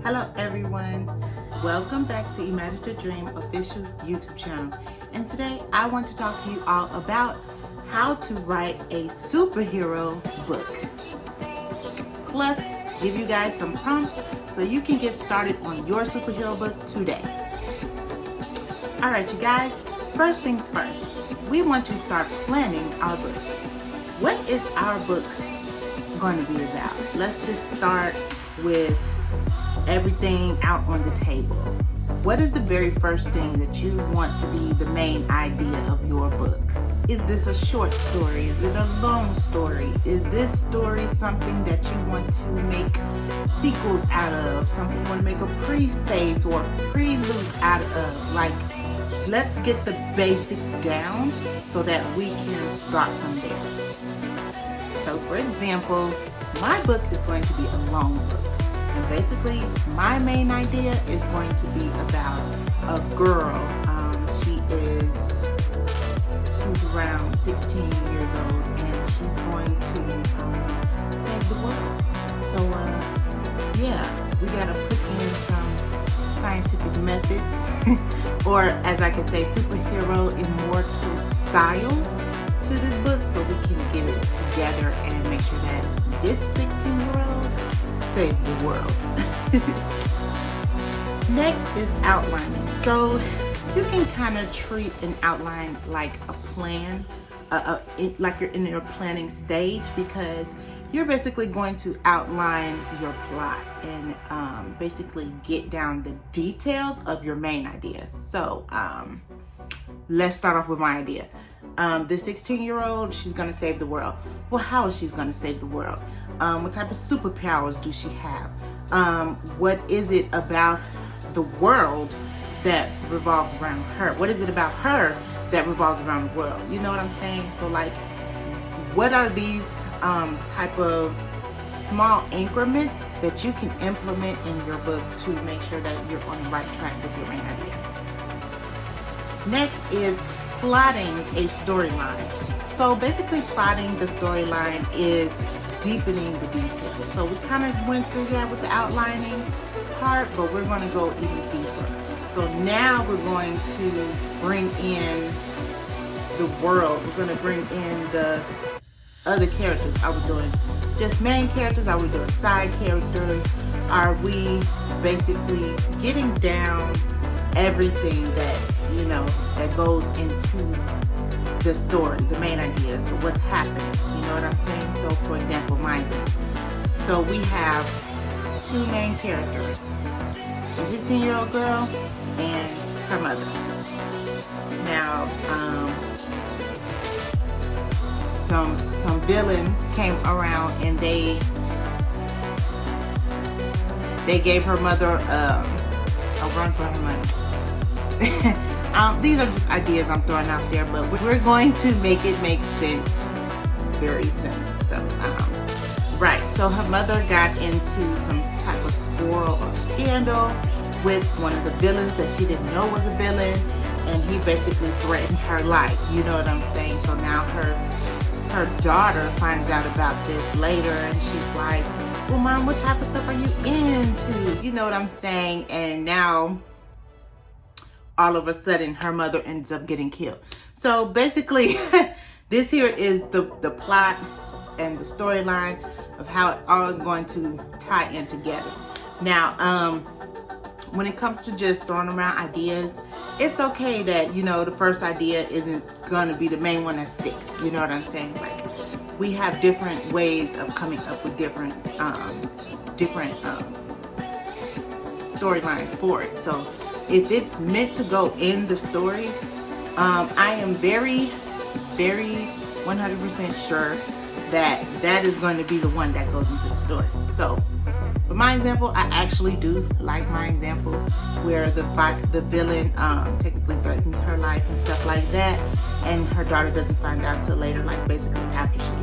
Hello everyone, welcome back to Imagine Your Dream official YouTube channel. And today I want to talk to you all about how to write a superhero book. Plus, give you guys some prompts so you can get started on your superhero book today. Alright you guys, first things first, we want to start planning our book. What is our book going to be about? Let's just start with everything out on the table. What is the very first thing that you want to be the main idea of your book? Is this a short story? Is it a long story? Is this story something that you want to make sequels out of? Something you want to make a preface or prelude out of? Like, let's get the basics down so that we can start from there. So for example, my book is going to be a long book. And basically, my main idea is going to be about a girl. She's around 16 years old, and she's going to save the world. So, yeah, we gotta put in some scientific methods, or as I can say, superhero immortal styles to this book, so we can get it together and make sure that this 16-year-old saves the world. Next is outlining. So you can kind of treat an outline like a plan, like you're in your planning stage, because you're basically going to outline your plot and basically get down the details of your main idea. So let's start off with my idea. The 16-year-old, she's gonna save the world. Well, how is she gonna save the world? What type of superpowers do she have? What is it about the world that revolves around her? What is it about her that revolves around the world? You know what I'm saying? So like, what are these type of small increments that you can implement in your book to make sure that you're on the right track with your main idea? Next is plotting a storyline. So basically, plotting the storyline is deepening the details. So we kind of went through that with the outlining part, but we're going to go even deeper. So now we're going to bring in the world. We're going to bring in the other characters. Are we doing just main characters? Are we doing side characters? Are we basically getting down everything that, you know, that goes into the story, the main idea? So what's happening? You know what I'm saying? So for example, mine. So we have two main characters, a 16-year-old girl and her mother. Now, some villains came around and they gave her mother a run for her money. These are just ideas I'm throwing out there, but we're going to make it make sense very soon. So, right. So her mother got into some type of squirrel or scandal with one of the villains that she didn't know was a villain, and he basically threatened her life. You know what I'm saying? So now her daughter finds out about this later, and she's like, "Well, Mom, what type of stuff are you into?" You know what I'm saying? And now, all of a sudden, her mother ends up getting killed. So basically, this here is the plot and the storyline of how it all is going to tie in together. Now, when it comes to just throwing around ideas, it's okay that, you know, the first idea isn't going to be the main one that sticks. You know what I'm saying? Like, we have different ways of coming up with different storylines for it. So if it's meant to go in the story, I am very, very 100% sure that that is going to be the one that goes into the story. So for my example, I actually do like my example where the villain technically threatens her life and stuff like that, and her daughter doesn't find out till later, like basically after she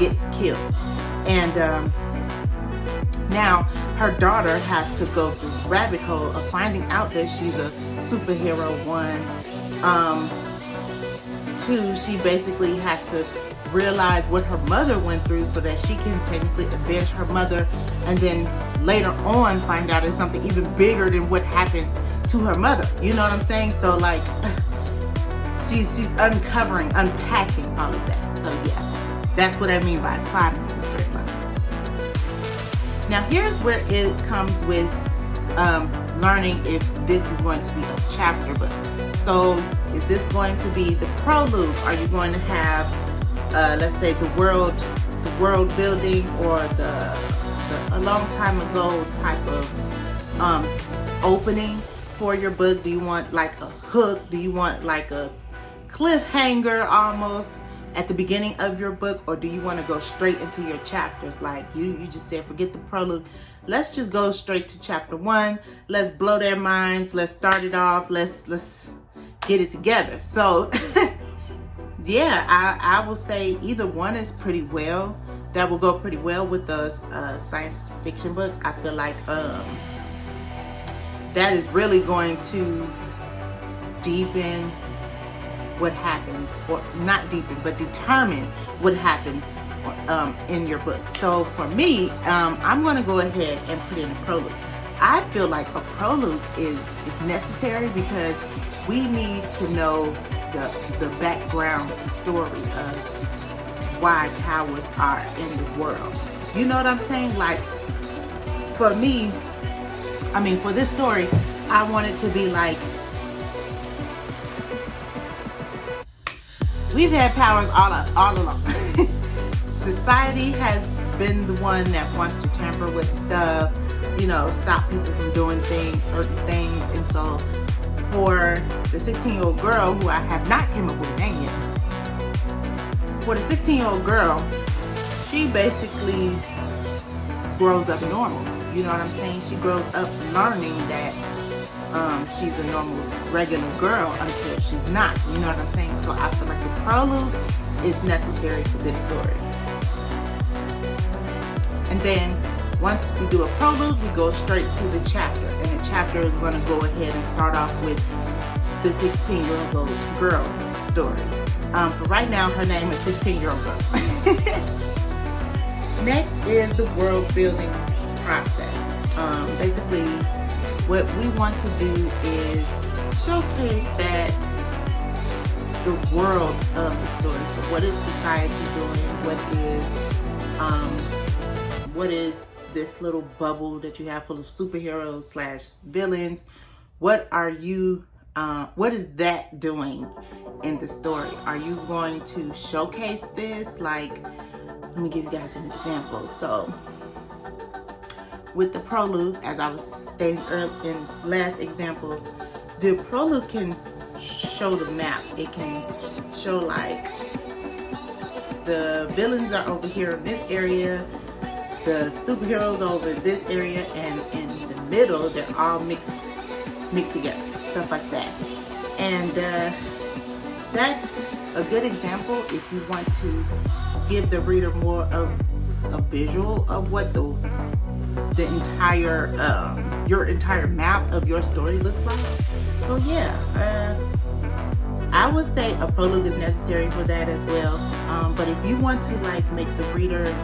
gets killed. And now her daughter has to go through the rabbit hole of finding out that she's a superhero. One, two, she basically has to realize what her mother went through so that she can technically avenge her mother, and then later on find out it's something even bigger than what happened to her mother. You know what I'm saying? So like she's uncovering, unpacking all of that. So yeah, that's what I mean by plotting the straight line. Now here's where it comes with learning if this is going to be a chapter book. So is this going to be the prologue? Are you going to have let's say the world building, or a long time ago type of opening for your book? Do you want like a hook? Do you want like a cliffhanger almost at the beginning of your book, or do you want to go straight into your chapters? Like you just said, forget the prologue. Let's just go straight to chapter 1. Let's blow their minds. Let's start it off. Let's get it together. So yeah, I will say either one is pretty well. That will go pretty well with the science fiction book. I feel like that is really going to deepen what happens, or not deepen, but determine what happens in your book. So for me, I'm going to go ahead and put in a prologue. I feel like a prologue is necessary because we need to know the background story of why powers are in the world. You know what I'm saying? Like for me, I mean, for this story, I want it to be like, we've had powers all along. Society has been the one that wants to tamper with stuff, you know, stop people from doing things, certain things. And so for the 16-year-old girl, who I have not came up with a name yet, for the 16-year-old girl, she basically grows up normal. You know what I'm saying? She grows up learning that she's a normal, regular girl until she's not. You know what I'm saying? So I feel like the prologue is necessary for this story. And then once we do a prologue, we go straight to the chapter. And the chapter is going to go ahead and start off with the 16-year-old girl's story. For right now, her name is 16-year-old girl. Next is the world building process. Basically, what we want to do is showcase that the world of the story. So what is society doing? What is this little bubble that you have full of superheroes / villains? What is that doing in the story? Are you going to showcase this? Like, let me give you guys an example. So with the prologue, as I was stating earlier in last examples, the prologue can show the map. It can show like the villains are over here in this area, the superheroes over this area, and in the middle they're all mixed together, stuff like that. And that's a good example if you want to give the reader more of a visual of what the entire your entire map of your story looks like. So yeah, I would say a prologue is necessary for that as well. But if you want to like make the reader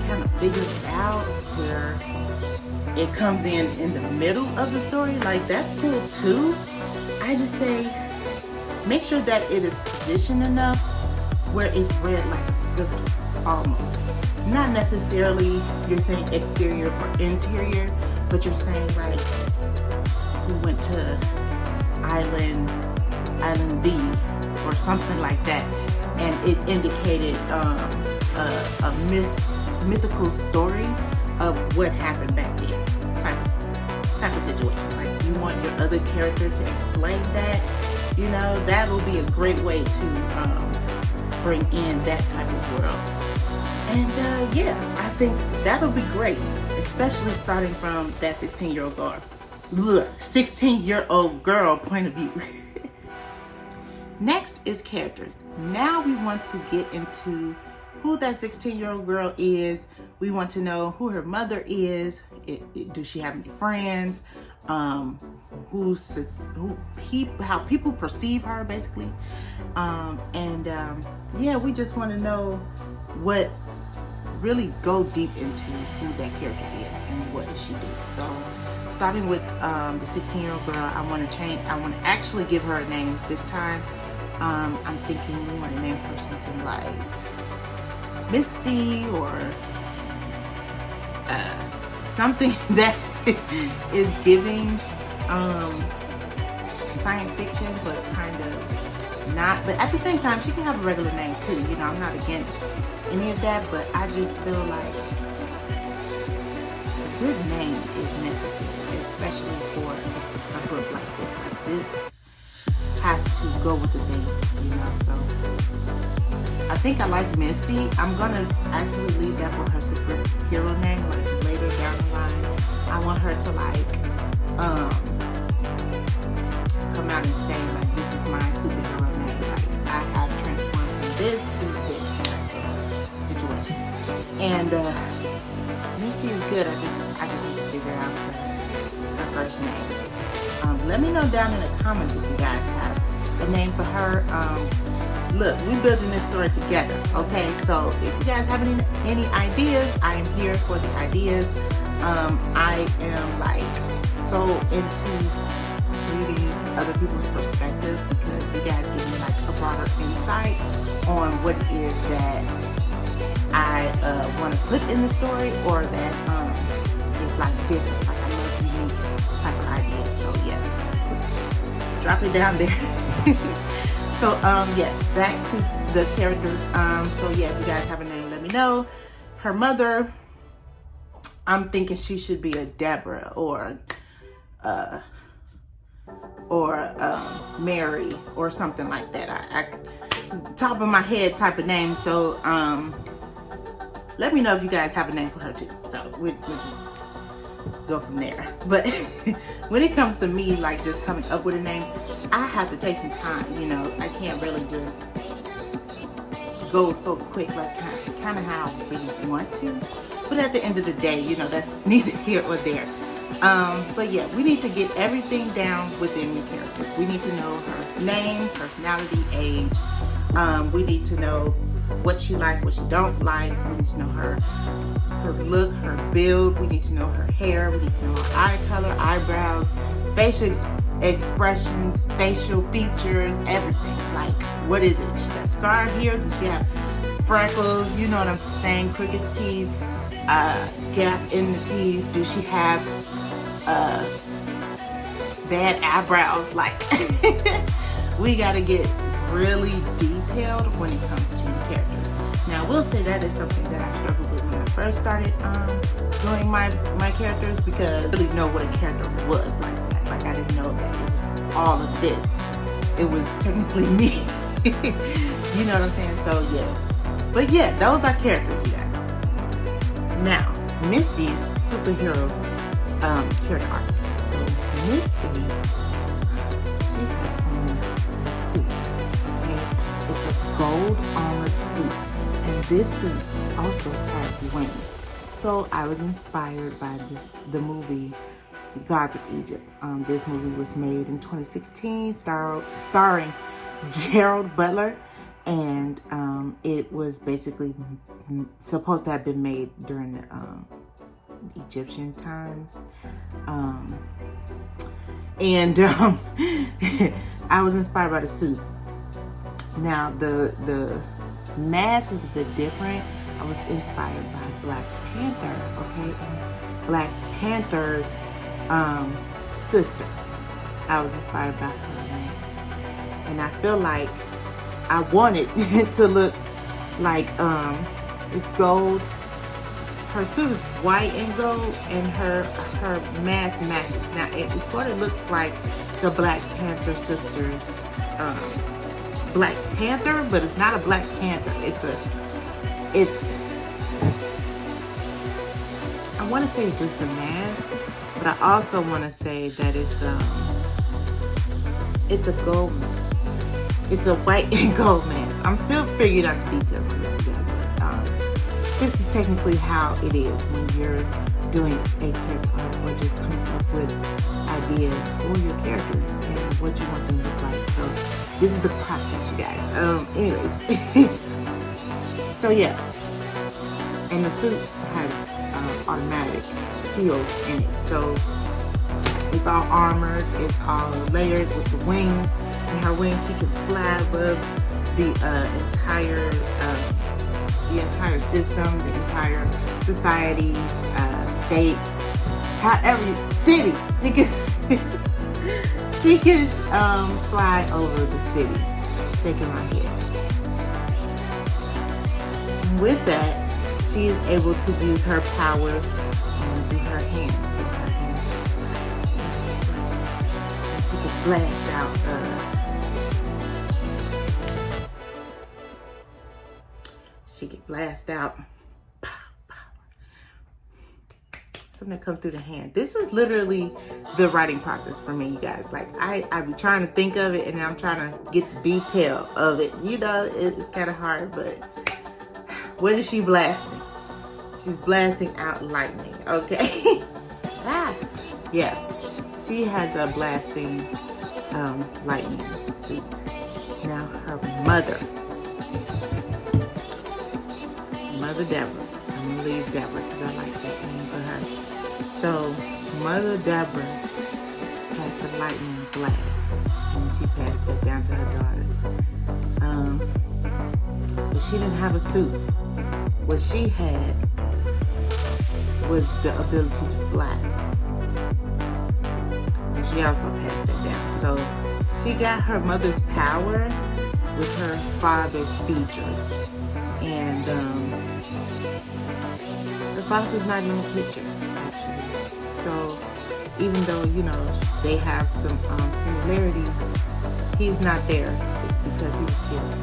kind of figure it out, where it comes in the middle of the story, like that's cool too. I just say make sure that it is positioned enough where it's read like a script almost. Not necessarily you're saying exterior or interior, but you're saying like we went to island B or something like that, and it indicated a mythical story of what happened back then, type of situation. Like you want your other character to explain that, you know, that will be a great way to bring in that type of world. And yeah, I think that'll be great, especially starting from that 16-year-old girl point of view. Next is characters. Now we want to get into who that 16-year-old girl is. We want to know who her mother is. Does she have any friends? How people perceive her, basically. And yeah, we just want to know what, really go deep into who that character is and what does she do. So starting with the 16-year-old girl, I want to actually give her a name this time. I'm thinking we want to name her something like Misty, or something that is giving science fiction, but kind of not. But at the same time, she can have a regular name too. You know, I'm not against any of that, but I just feel like a good name is necessary, especially for a book like this. Like, this has to go with the theme, you know. So I think I like Misty. I'm gonna actually leave that for her superhero name, like later down the line. I want her to like come out and say like, this is my superhero name. Like, I have transformed from this to this type of situation. And Misty is good. I just need to figure out her first name. Let me know down in the comments if you guys have a name for her. Look, we're building this story together, okay? So if you guys have any ideas, I am here for the ideas. I am like so into reading other people's perspective, because you guys give me like a broader insight on what it is that I want to put in the story, or that is like different. Like, I love unique type of ideas. So yeah, drop it down there. So yes, back to the characters. So yeah, if you guys have a name, let me know. Her mother, I'm thinking she should be a Deborah, or Mary, or something like that. I top of my head type of name. So let me know if you guys have a name for her too. So we'll just go from there. But when it comes to me, like, just coming up with a name, I have to take some time. You know, I can't really just go so quick, like kind of how I really want to. But at the end of the day, you know, that's neither here or there. But yeah, we need to get everything down within the characters. We need to know her name, personality, age. We need to know what she like, what she don't like. We need to know her look, her build. We need to know her hair. We need to know her eye color, eyebrows, facial expressions, facial features, everything. Like, what is it? She got scar here? Does she have freckles? You know what I'm saying? Crooked teeth, gap in the teeth. Do she have bad eyebrows? Like, we gotta get really detailed when it comes to the characters. Now, I will say that is something that I struggled with when I first started doing my characters, because I didn't really know what a character was like that. Like, I didn't know that it was all of this. It was technically me. You know what I'm saying? So yeah. But yeah, those are characters, you guys. Now, Misty's superhero character arc. So Misty, she has on a suit. Okay, it's a gold armored suit, and this suit also has wings. So I was inspired by the movie Gods of Egypt. This movie was made in 2016, starring Gerald Butler, and it was basically supposed to have been made during the Egyptian times. I was inspired by the suit. Now the mask is a bit different. I was inspired by Black Panther, okay? And Black Panther's sister. I was inspired by her mask. And I feel like I wanted it to look like it's gold. Her suit is white and gold, and her mask matches. Now it sort of looks like the Black Panther sisters Black Panther, but it's not a Black Panther. I want to say it's just a mask, but I also want to say that it's a gold mask. It's a white and gold mask. I'm still figuring out the details on this, you guys. This is technically how it is when you're doing a character arc, or just coming up with ideas for your characters and what you want them to look like. So this is the process, you guys. Anyways, So yeah, and the suit has automatic heels in it. So it's all armored, it's all layered with the wings. And her wings, she can fly above the entire system, the entire society's state, however, city. She can fly over the city, shaking my head. And with that, she is able to use her powers through her hands. So her hands and she can blast out. She can blast out. Something that comes through the hand. This is literally the writing process for me, you guys. Like I be trying to think of it, and I'm trying to get the detail of it. You know, it's kind of hard, but what is she blasting? She's blasting out lightning. Okay. Yeah. She has a blasting lightning suit. Now her mother Deborah. I'm gonna leave Deborah because I like that name for her. So Mother Deborah had the lightning blast, and she passed that down to her daughter. But she didn't have a suit. What she had was the ability to fly. And she also passed that down. So she got her mother's power with her father's features. And the father's not in the picture, actually. So even though, you know, they have some similarities, he's not there. It's because he was killed.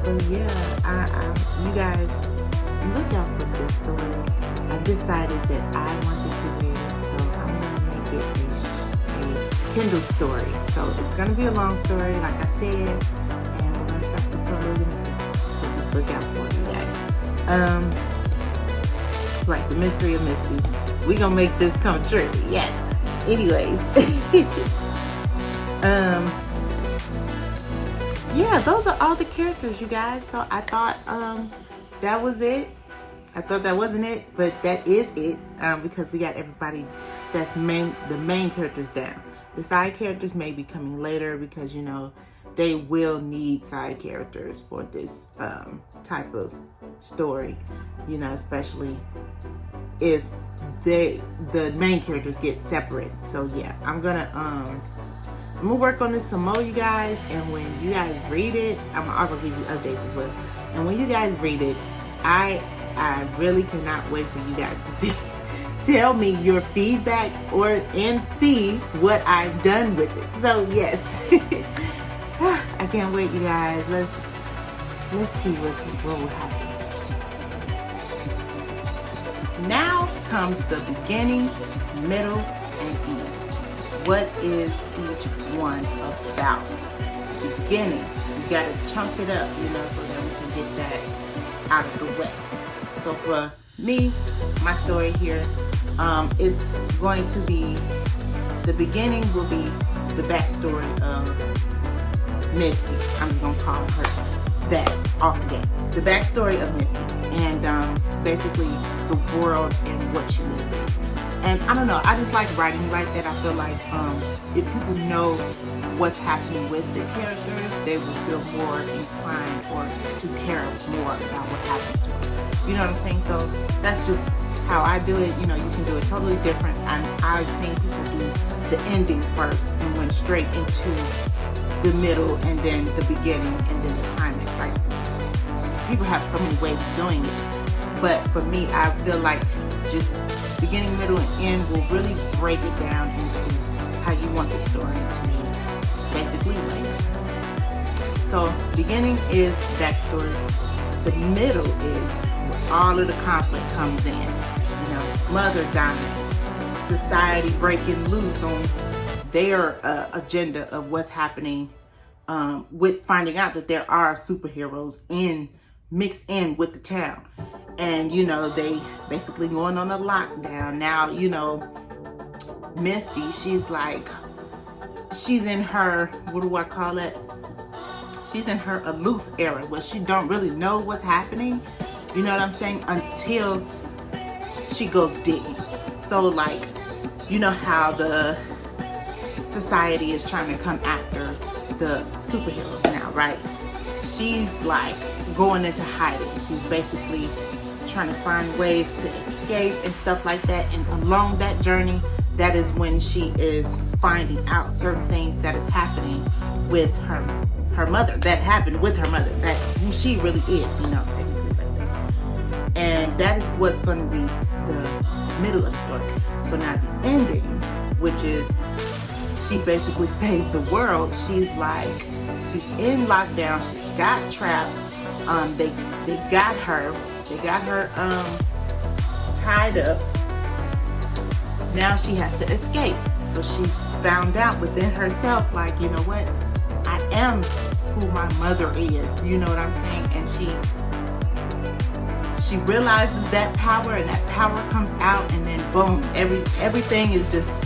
But yeah, you guys, look out for this story. I decided that I want to create it, so I'm going to make it a Kindle story. So it's going to be a long story, like I said, and we're going to start the prologue. So just look out for it, you guys. Like the mystery of Misty. We're going to make this come true. Yes. Anyways. Yeah, those are all the characters, you guys. So I thought that was it. I thought that wasn't it, but that is it, because we got everybody that's the main characters down. The side characters may be coming later because, you know, they will need side characters for this type of story, you know, especially if the main characters get separate. So yeah, I'm gonna work on this some more, you guys, and when you guys read it, I'm gonna also give you updates as well. And when you guys read it, I really cannot wait for you guys to see. Tell me your feedback and see what I've done with it. So yes, I can't wait, you guys. Let's see what will happen. Now comes the beginning, middle, and end. What is each one about? Beginning, you gotta chunk it up, you know, so that we can get that out of the way. So for me, my story here, it's going to be, the beginning will be the backstory of Misty. I'm just gonna call her that off the gate. The backstory of Misty, and basically the world and what she lives in. And I don't know, I just like writing like that. I feel like if people know what's happening with the characters, they will feel more inclined or to care more about what happens to them. You know what I'm saying? So that's just how I do it. You know, you can do it totally different. I've seen people do the ending first and went straight into the middle and then the beginning and then the climax. Like, people have so many ways of doing it. But for me, I feel like just beginning, middle, and end will really break it down into how you want the story to basically lay. So beginning is backstory. The middle is where all of the conflict comes in. You know, mother dying, society breaking loose on their agenda of what's happening with finding out that there are superheroes mixed in with the town. And, you know, they basically going on a lockdown. Now, you know, Misty, she's in her, what do I call it? she's in her aloof era where she don't really know what's happening. You know what I'm saying? Until she goes digging. So like, you know how the society is trying to come after the superheroes now, right? She's like going into hiding. She's basically trying to find ways to escape and stuff like that. And along that journey, that is when she is finding out certain things that is happening with her mother, that happened with her mother, that who she really is, you know, technically like that. And that is what's going to be the middle of the story. So now the ending, which is she basically saves the world. She's in lockdown. She got trapped. They got her tied up. Now she has to escape. So she found out within herself, like, you know what? I am who my mother is. You know what I'm saying? And she realizes that power, and that power comes out, and then boom, everything is just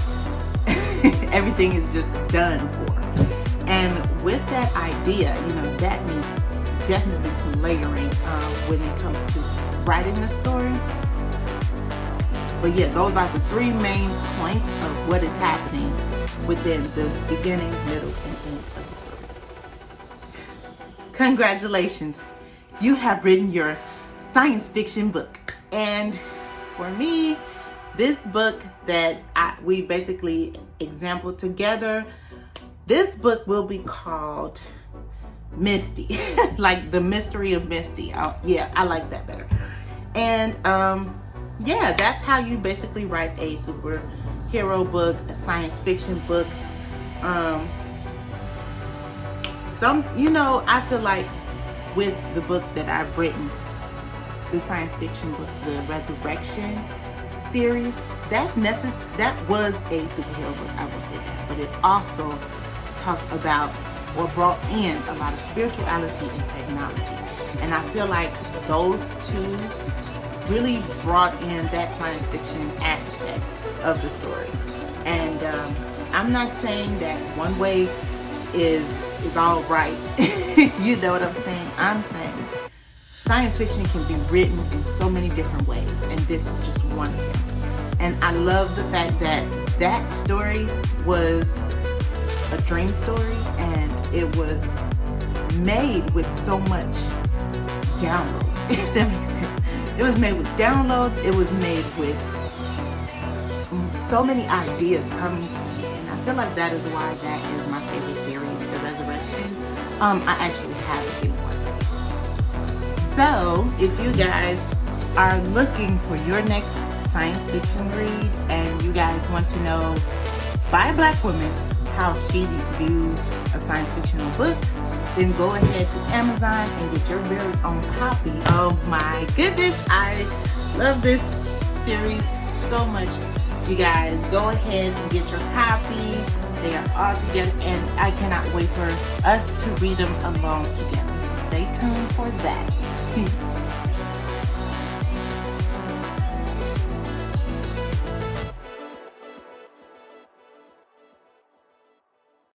everything is just done for her. And with that idea, you know, that needs definitely some layering when it comes to writing the story. But yeah, those are the three main points of what is happening within the beginning, middle, and end of the story. Congratulations, you have written your science fiction book. And for me, this book that we basically exampled together, this book will be called Misty. Like the mystery of Misty. Yeah, I like that better. And yeah, that's how you basically write a superhero book, a science fiction book. You know, I feel like with the book that I've written, the science fiction book, the Resurrection series, that was a superhero book, I will say that. But it also talked about or brought in a lot of spirituality and technology. And I feel like those two really brought in that science fiction aspect of the story. And I'm not saying that one way is all right. You know what I'm saying? I'm saying science fiction can be written in so many different ways, and this is just one of them. And I love the fact that that story was a dream story, and it was made with so much downloads, if that makes sense. It was made with downloads. It was made with so many ideas coming to me, and I feel like that is why that is my favorite series, The Resurrection. I actually have it in one. So if you guys are looking for your next science fiction read, and you guys want to know by a Black woman how she views a science fictional book, then go ahead to Amazon and get your very own copy. Oh my goodness, I love this series so much. You guys, go ahead and get your copy. They are all together, and I cannot wait for us to read them along together. So stay tuned for that.